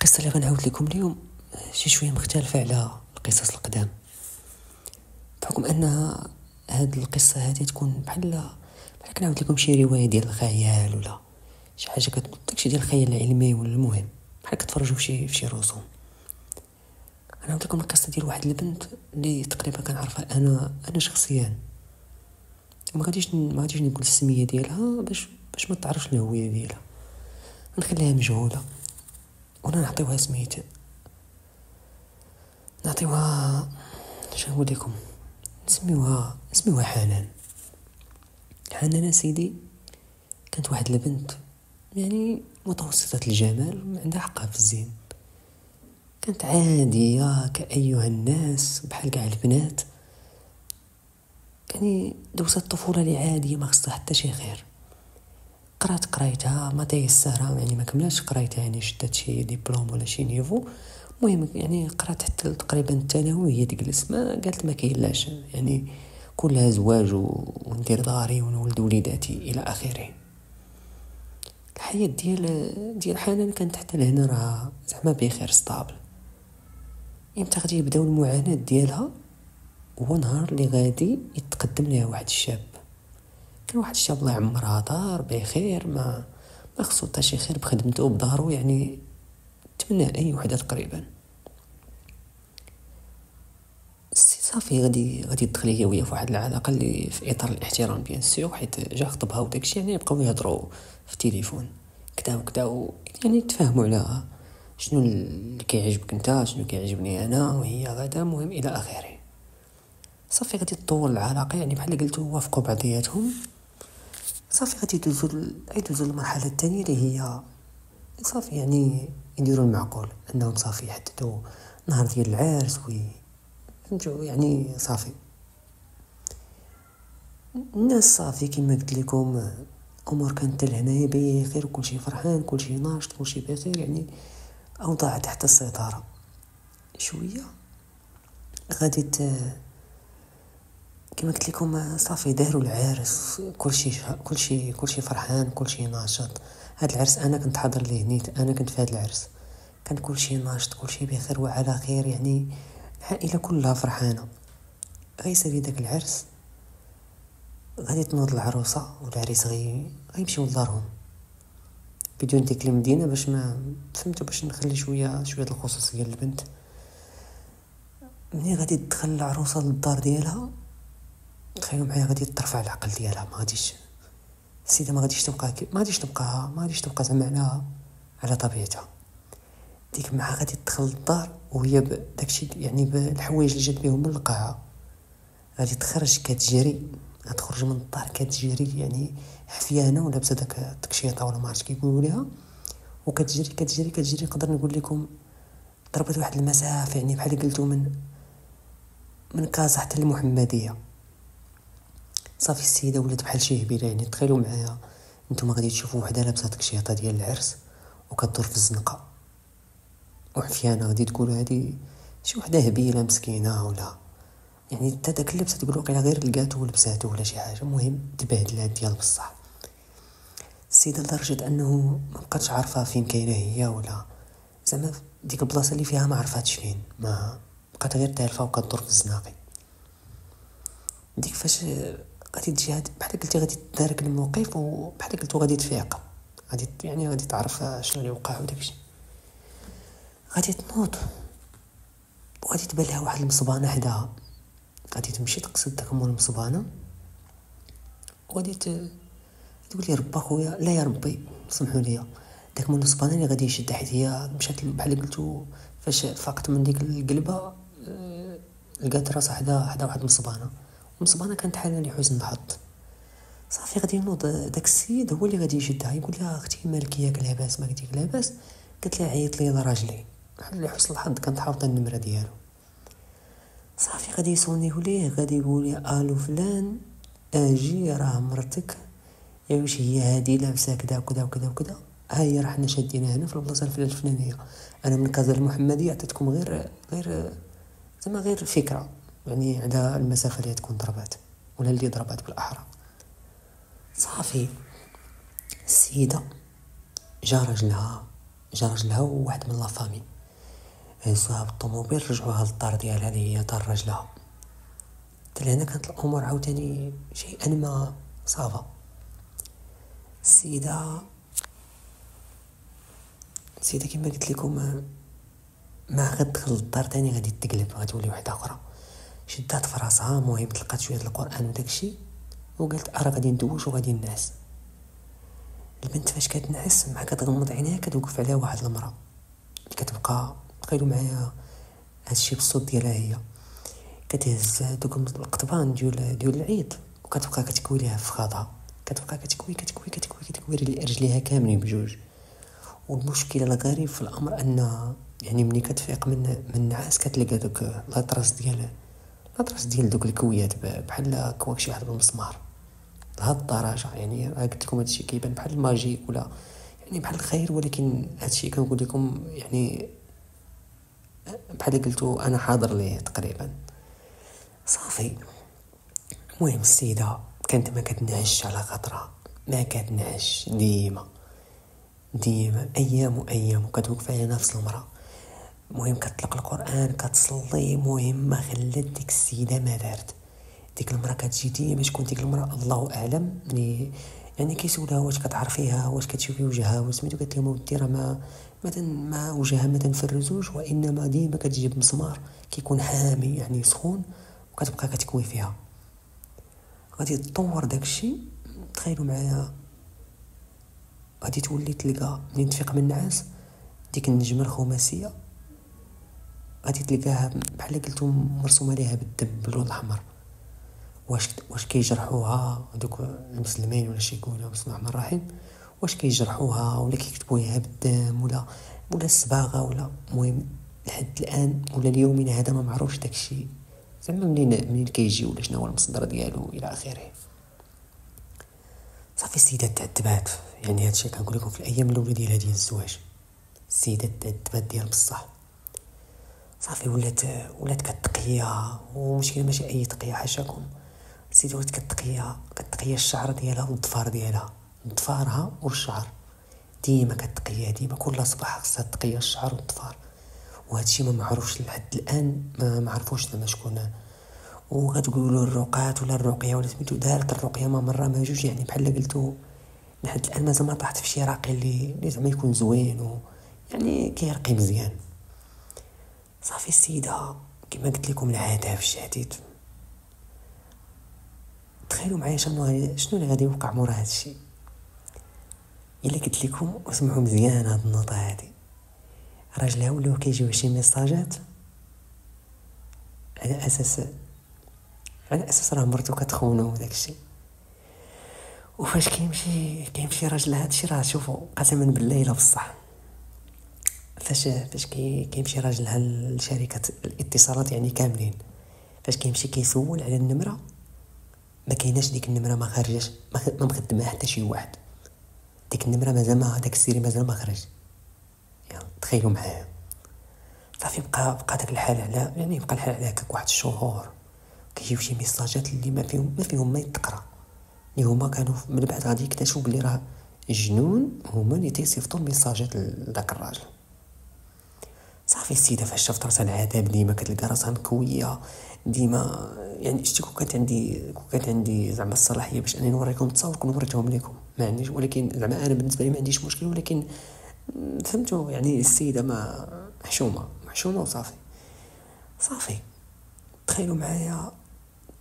القصة اللي غنعاود لكم اليوم شي شوية مختلفة على القصص القدام، بحكم أنها هاد القصة هادي تكون بحال كنعاود لكم شي رواية ديال الخيال ولا شي حاجة داكشي ديال الخيال العلمي، ولا المهم بحال كتفرجوا في شي رسوم. غنعاود لكم القصة ديال واحد البنت اللي تقريبا كنعرفها أنا شخصيا. ما غاديش نقول السمية ديالها باش ما تعرفش الهوية ديالها، نخليها مجهولة ولا نعطيوها سميت، نعطيوها شنو نقول لكم، نسميوها حنان سيدي. كانت واحد البنت يعني متوسطة الجمال، عندها حقها في الزين، كانت عادية كأيها الناس بحال كاع البنات. يعني دوزت الطفولة اللي عادية ما خصها حتى شي خير. قرات قرايتها ما تيسرها، يعني ما كملاتش قرايتها، يعني شدات شي ديبلوم ولا شي نيفو. المهم يعني قرات حتى تقريبا الثانوي وهي تجلس، ما قالت ما كاينلاش، يعني كلها زواج وندير داري ونولد وليداتي الى اخره. الحياه ديال حنان كانت حتى لهنا راه زعما بخير ستابل. امتى غادي يبداو المعاناه ديالها؟ هو نهار اللي غادي يتقدم ليها واحد الشاب. كان واحد الشاب الله يعمرها دار بخير، ما خصو حتى شي خير بخدمته بدارو، يعني تمنى اي وحده تقريبا. صافي غادي يدخل هي وياه في واحد العلاقه اللي في اطار الاحترام بيان سور، حيت جا خطبها وداكشي، يعني بقاو يهضروا في التليفون كدا وكدا، يعني تفاهموا على شنو اللي كيعجبك انت، شنو كيعجبني انا وهي غدا، مهم الى اخره. صافي غادي تطول العلاقه، يعني بحال قلتوا وافقوا بعضياتهم. صافي غادي يدوزوا للمرحله الثانيه اللي هي صافي يعني يديروا المعقول انهم صافي يحددوا نهار ديال العرس فهمتوا، يعني صافي الناس صافي كما قلت لكم امور كانت لهنايا بخير، وكل شيء فرحان، كل شيء ناشط، كل شيء بخير، يعني اوضاع تحت السيطره. شويه غادي كما قلت لكم صافي داروا العرس، كل شيء فرحان، كل شيء ناشط. هاد العرس انا كنت حاضر ليه نيت، انا كنت في هاد العرس، كان كل شيء ناشط، كل شيء بخير وعلى خير، يعني العائله كلها فرحانه. غيسالي داك العرس، غادي تنوض العروسه والعريس غيمشيو لدارهم بدون ذكر المدينه، باش ما فهمتوا، باش نخلي شويه الخصوصيه للبنت. ملي غادي تدخل العروسه للدار ديالها، تخيلوا معايا غادي ترفع العقل ديالها، ما غاديش السيده ما غاديش تبقى زعما على طبيعتها. ديك معها غادي تدخل للدار وهي داكشي، يعني بالحوايج اللي جات بهم من القاعه، غادي تخرج كتجري، غتخرج من الدار كتجري، يعني حفيانه ولابسه داك التكشيطه ولا ما عرفتش كيقولوا ليها، وكتجري نقدر نقول لكم ضربت واحد المسافه، يعني بحال قلتوا من كازا حتى المحمديه. صافي السيده ولات بحال شي هبيله، يعني تخيلوا معايا نتوما غادي تشوفوا وحده لابسه تكشيطه ديال العرس وكدور في الزنقه وحفيانه، غادي تقولوا هذه شي وحده هبيله مسكينه، ولا يعني حتى داك اللبس تقولوا قيلا غير لقاتو ولبساتو ولا شي حاجه. المهم تبهدلات ديال بصح السيده لدرجه انه ما بقاتش عارفه فين كاينه هي، ولا زعما ديك البلاصه اللي فيها ما عرفاتش فين، ما بقات غير تالفه وكدور في الزناقي. ديك فاش غادي تجي بحال قلتي غادي تدارك الموقف، وبحال قلتو غادي تفيق، غادي تعرف شنو اللي وقع وداكشي. غادي تنوض وغادي تبان لها واحد المصبانه حداها، غادي تمشي تقصد داك مول المصبانه، وغادي تقول لي ربا خويا، لا يا ربي سمحوا لي، داك مول المصبانه اللي غادي يشد حيت هي مشات بحال قلتو فاش فاقت من ديك القلبه، لقات راسها حدا واحد المصبانه كانت حاله لحسن الحظ. صافي غادي ينوض داك السيد هو اللي غادي يشدها، يقول لها اختي مالك ياك لاباس، ما قلتيك لاباس؟ قالت لها عيط لي لراجلي، بحال لحسن الحظ كانت حافظه النمره ديالو. صافي غادي يصونيو ليه، غادي يقول لي الو فلان، اجي راه مرتك يا واش هي هادي لابسه كذا وكذا وكذا وكذا، ها هي راه حنا شادينها هنا في البلاصه الفلانيه، انا من كازا المحمديه، عطيتكم غير زعما غير فكره، يعني على المسافه اللي تكون ضربات ولا اللي ضربات بالاحرى. صافي السيده جا راجلها، جا راجلها وواحد من لافامي هزوها بالطوموبيل رجعوها للدار ديالها اللي هي دار راجلها. هنا كانت الامور عاوتاني شيئا ما صافا. السيده كما قلت لكم ما غتدخل للدار تاني غادي تقلب، غتولي وحده اخرى. شدات في راسها، المهم تلقات شويه القران وداكشي وقالت راه غادي ندوش وغادي نعس. البنت فاش كتنعس مع كتغمض عينيها كتوقف عليها واحد المراه كتبقى. تخيلوا معايا هادشي بالصوت ديالها، هي كتهز دوك القطبان ديال العيد وكتبقى كتكوي ليها في خاطها، كتبقى كتكوي رجليها كاملين بجوج. والمشكله الغريب في الامر ان يعني ملي كتفيق من النعاس كتلقى دوك لاطراس ديال دوك الكويات بحال كواك شي واحد بالمسمار لهاد الدرجه. يعني راه قلت لكم هادشي كيبان بحال الماجيك ولا يعني بحال الخير، ولكن هادشي كنقول لكم يعني بحال قلتو انا حاضر ليه تقريبا. صافي المهم السيده كانت ما كتنعش على خاطرها، ما كتنعش ديما ايام وكتوقف على نفس المراه. المهم كتطلق القران كتصلي. المهم ما خلات ديك السيده ما دارت. ديك المراه كتجي ديما شكون ديك المراه الله اعلم، يعني كيسولها واش كتعرفيها واش كتشوفي وجهها وسميتو. قالت لهم ودي راه ما وجهها ما تنفرزوش، وانما ديما كتجيب مسمار كيكون حامي يعني سخون وكتبقى كتكوي فيها. غادي تطور داكشي. تخيلوا معايا غادي تولي تلقى منين تفيق من النعاس ديك النجمه الخماسيه غادي تلقاها بحال قلتو مرسومه عليها بالدم باللون الاحمر. واش كيجرحوها دوك المسلمين ولا شي يقولوا بسم الله الرحمن الرحيم، واش كيجرحوها ولا كيكتبوها بالدم ولا الصباغه ولا. المهم لحد الان ولا اليومين هذا ما معروفش داكشي زعما منين كيجي ولا شنو هو المصدر ديالو الى اخره. صافي السيده تعذبات. يعني هادشي كنقول لكم في الايام الاولى ديال الزواج السيده تعذبات ديال بصح. صافي ولات كتقيا. ومشكله ماشي اي تقيا حاشاكم، السيده ولات كتقيا الشعر ديالها والضفار ديالها، ضفارها والشعر ديما كتقيا. ديما كل صباح خصها تقيا الشعر والضفار. وهادشي ما معروفش لحد الان، ما عرفوش زعما شكون. وغتقولوا الرقات ولا الرقيه ولا سميتو دارت الرقيه ما مره ما جوج. يعني بحال قلتو لحد الان مازال ما طاحت في شي راقي اللي زعما يكون زوين يعني كيرقي مزيان. صافي السيده كما قلت لكم العذاب الشديد. تخيلوا معايا شنو اللي غادي يوقع مورا هادشي. الا قلت لكم اسمعوا مزيان هاد النوطه هادي. راجلها ولاو كيجيو شي ميساجات على اساس راه مرتو كتخونو وداكشي. وفاش كيمشي راجلها هادشي راه شوفوا قسما بالله الا بصح فاش كيمشي راجلها لشركه الاتصالات يعني كاملين، فاش كيمشي كيسول على النمره ما كايناش ديك النمره، ما خارجاش، ما مخدمها حتى شي واحد. ديك النمره مازال ما داك السيري مازال ما خرج. يعني تخيلوا معايا. صافي بقى داك الحال على يعني بقى الحال على هكاك واحد الشهور كيجيو شي ميساجات اللي ما فيهم ما يتقرا، اللي هما كانوا من بعد غادي يكتشفوا بلي راه جنون هما اللي تيصيفطوا الميساجات لذاك الراجل. صافي السيده فاش شافت راسها العذاب ديما كتلقى راسها مكويه ديما. يعني شتي كانت عندي زعما الصلاحيه باش انني نوريكم التصاور كون وريتهم لكم ما عنديش، ولكن زعما انا بالنسبه لي ما عنديش مشكل. ولكن فهمتوا يعني السيده ما محشومه وصافي. صافي تخيلوا معايا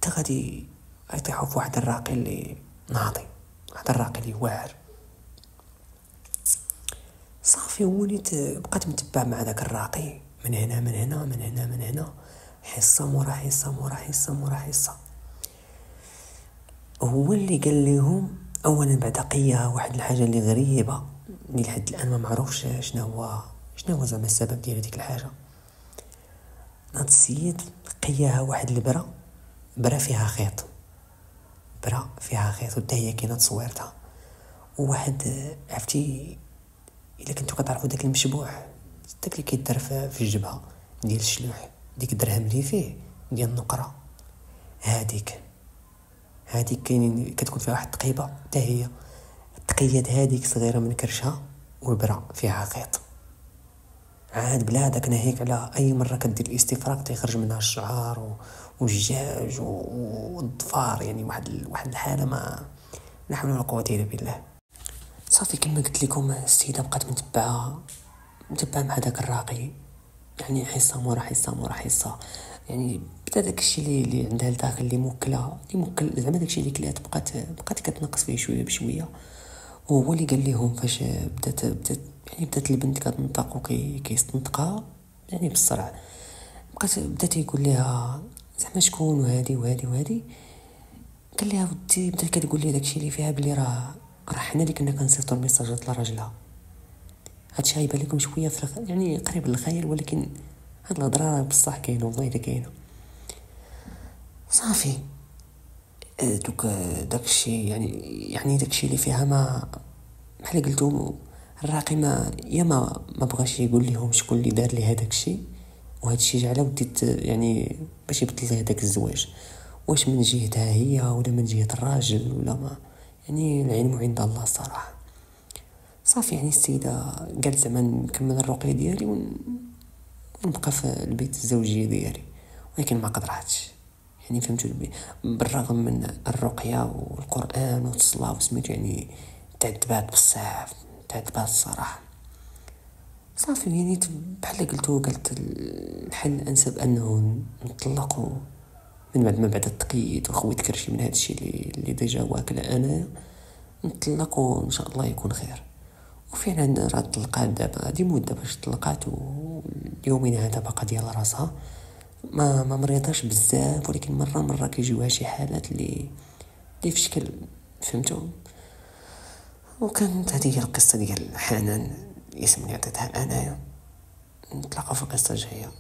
حتى غادي يطيحوا في واحد الراقي اللي ناضي، واحد الراقي اللي واعر. صافي وليت بقيت متبع مع داك الراقي من هنا حصه مورا حصه. هو اللي قال لهم اولا بعد قيا واحد الحاجه اللي غريبه اللي لحد الان ما معروفش شنو هو زعما السبب ديال ديك الحاجه. هاد السيد قياها واحد البرا فيها خيط، ودا هي كاينه تصويرتها. وواحد عرفتي الا كنتو كتعرفوا داك المشبوح داك اللي كيدار في الجبهه ديال الشلوح، ديك الدرهم اللي فيه ديال النقره، هذيك كاينين كتكون فيها واحد التقيبه حتى هي التقياد هذيك صغيره من كرشها وبرا فيها خيط. عاد بلا داك ناهيك على اي مره كدير الاستفراغ تيخرج منها الشعر والجاج والضفار، يعني واحد الحاله ما لا حول ولا قوه الا بالله. صافي كما قلت لكم السيده بقات متبعه مع داك الراقي، يعني حصه مورا حصه مورا حصه. يعني بدا داكشي اللي عندها لداخل اللي موكل زعما داكشي اللي كلات بقات كتنقص فيه شويه بشويه. وهو اللي قال لهم فاش بدات البنت كتنطق وكيستنطقها يعني بالصرع. بدات يقول لها زعما شكون وهادي وهادي وهادي. قال لها ودي بدات كتقول لي داكشي اللي فيها بلي راه حنا اللي كنا كنصيفطوا الميساجات لراجلها. هادشي غيبان لكم شويه يعني قريب للخيال، ولكن هاد الهضره راه بصح كاينه والله الا كاينه. صافي داكشي يعني داكشي اللي فيها ما بحال قلتو الراقي ما بغاش يقول لهم شكون اللي دار لي هذاك الشيء، وهذا الشيء جعله وديت يعني باش يبدل لها داك الزواج، واش من جهتها هي ولا من جهه الراجل ولا ما، يعني العلم عند الله الصراحه. صافي يعني السيده قالت زعما نكمل الرقيه ديالي ونبقى في البيت الزوجيه ديالي، ولكن ما قدرتش. يعني فهمتوا بالرغم من الرقيه والقران والصلاه وسميتو يعني تعذبات بزاف، تعذبات الصراحه. صافي يعني بحال قلت الحل الانسب انه نطلقوا من بعد ما بعد التقييد وخويت كرشي من هذا الشيء اللي ديجا واكله انا. نطلقوا ان شاء الله يكون خير. وفعلا راه طلقات دابا هادي مده باش طلقات، واليومين هذا باقا ديال راسها ما مريضاش بزاف، ولكن مره كيجيوها شي حالات اللي في شكل فهمتوا. وكانت هذه هي القصه ديال حنان، الاسم اللي عطيتها انايا. نتلاقاو في القصه الجايه.